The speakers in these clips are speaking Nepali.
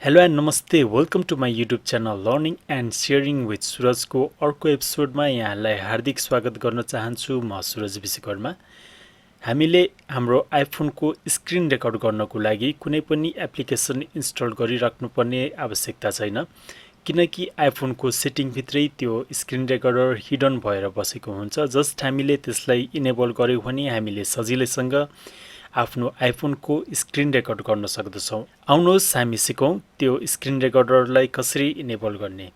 Hello and Namaste. Welcome to my YouTube channel Learning and Sharing with Suraj को अर्को एपिसोडमा यहाँलाई हार्दिक स्वागत गर्न चाहन्छु। म सुरज विश्वकर्मा। हामीले हाम्रो आइफोनको स्क्रिन रेकर्ड गर्नको लागि कुनै पनि एप्लिकेसन इन्स्टल गरिराख्नुपर्ने आवश्यकता छैन, किनकि आइफोनको सेटिङ भित्रै त्यो स्क्रिन रेकर्डर हिडन भएर बसेको हुन्छ। जस्ट हामीले त्यसलाई इनेबल गर्यौं भने हामीले सजिलैसँग आफ्नो आइफोनको स्क्रिन रेकर्ड गर्न सक्दछौँ। आउनुहोस् हामी सिकौँ त्यो स्क्रिन रेकर्डरलाई कसरी इनेबल गर्ने।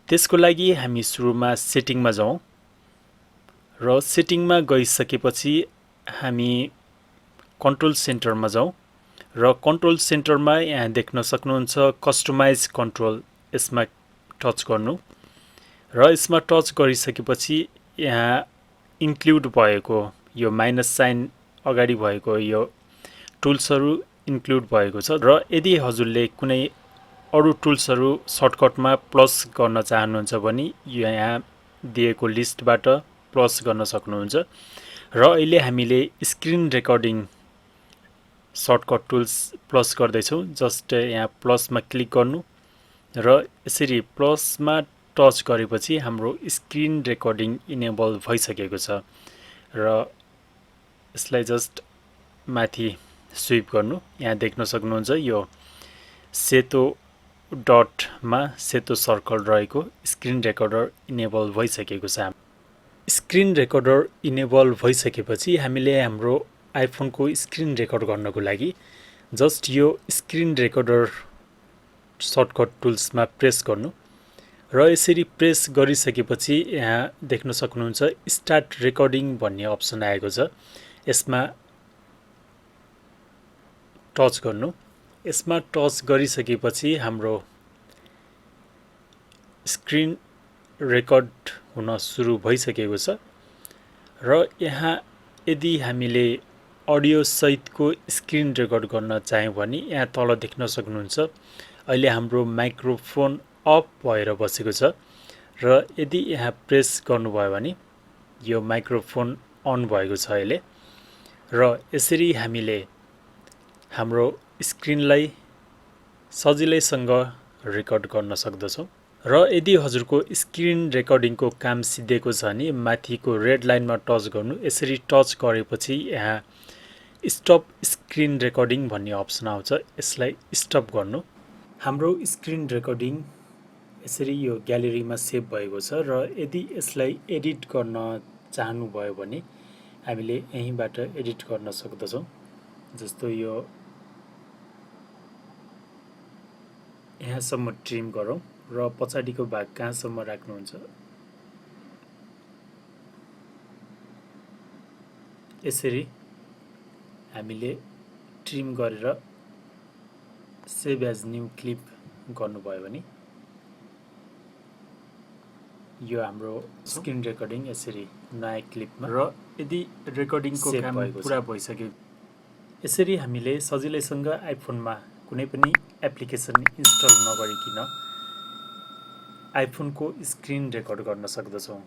त्यसको लागि हामी सुरुमा सेटिङमा जाउँ र सेटिङमा गइसकेपछि हामी कन्ट्रोल सेन्टरमा जाउँ र कन्ट्रोल सेन्टरमा यहाँ देख्न सक्नुहुन्छ कस्टमाइज कन्ट्रोल, यसमा टच गर्नु र यसमा टच गरिसकेपछि यहाँ इन्क्लुड भएको यो माइनस साइन अगाडि भएको यो टुल्सहरू इन्क्लुड भएको छ र यदि हजुरले कुनै अरु टुल्सहरू सर्टकटमा प्लस गर्न चाहनुहुन्छ भने यहाँ दिएको लिस्टबाट प्लस गर्न सक्नुहुन्छ। र अहिले हामीले screen recording shortcut tools plus गर्दैछौँ। जस्ट यहाँ प्लसमा क्लिक गर्नु र यसरी प्लसमा टच गरेपछि हाम्रो स्क्रिन रेकर्डिङ इनेबल भइसकेको छ र यसलाई जस्ट माथि स्विप गर्नु। यहाँ देख्न सक्नुहुन्छ यो सेतो डटमा सेतो सर्कल रहेको स्क्रिन रेकर्डर इनेबल भइसकेको छ। स्क्रिन रेकर्डर इनेबल भइसकेपछि हामीले हाम्रो आइफोनको स्क्रिन रेकर्ड गर्नको लागि जस्ट यो स्क्रिन रेकर्डर सर्टकट टुल्समा प्रेस गर्नु र यसरी प्रेस गरिसकेपछि यहाँ देख्न सक्नुहुन्छ स्टार्ट रेकर्डिङ भन्ने अप्सन आएको छ। यसमा टच गर्नु। यसमा टच गरिसकेपछि हाम्रो स्क्रिन रेकर्ड हुन सुरु भइसकेको छ र यहाँ यदि हामीले अडियो सहितको स्क्रिन रेकर्ड गर्न चाह्यौँ भने यहाँ तल देख्न सक्नुहुन्छ अहिले हाम्रो माइक्रोफोन अफ भएर बसेको छ र यदि यहाँ प्रेस गर्नुभयो भने यो माइक्रोफोन अन भएको छ अहिले र यसरी हामीले हाम्रो स्क्रिनलाई सजिलैसँग रेकर्ड गर्न सक्दछौँ। र यदि हजुरको स्क्रिन रेकर्डिङको काम सिद्धेको छ भने माथिको रेड लाइनमा टच गर्नु। यसरी टच गरेपछि यहाँ स्टप स्क्रिन रेकर्डिङ भन्ने अप्सन आउँछ, यसलाई स्टप गर्नु। हाम्रो स्क्रिन रेकर्डिङ यसरी यो ग्यालेरीमा सेभ भएको छ र यदि यसलाई एडिट गर्न चाहनुभयो भने हामीले यहीँबाट एडिट गर्न सक्दछौँ। जस्तो यो यहाँसम्म ट्रिम गरौँ र पछाडिको भाग कहाँसम्म राख्नुहुन्छ यसरी हामीले ट्रिम गरेर सेभ एज न्यू क्लिप गर्नुभयो भने यो हाम्रो स्क्रिन रेकर्डिङ यसरी नयाँ क्लिपमा। र यदि रेकर्डिङको काम पुरा भइसक्यो यसरी हामीले सजिलैसँग आइफोनमा कुनै पनि एप्लिकेसन इन्स्टल नगरिकन आइफोनको स्क्रिन रेकर्ड गर्न सक्दछौँ।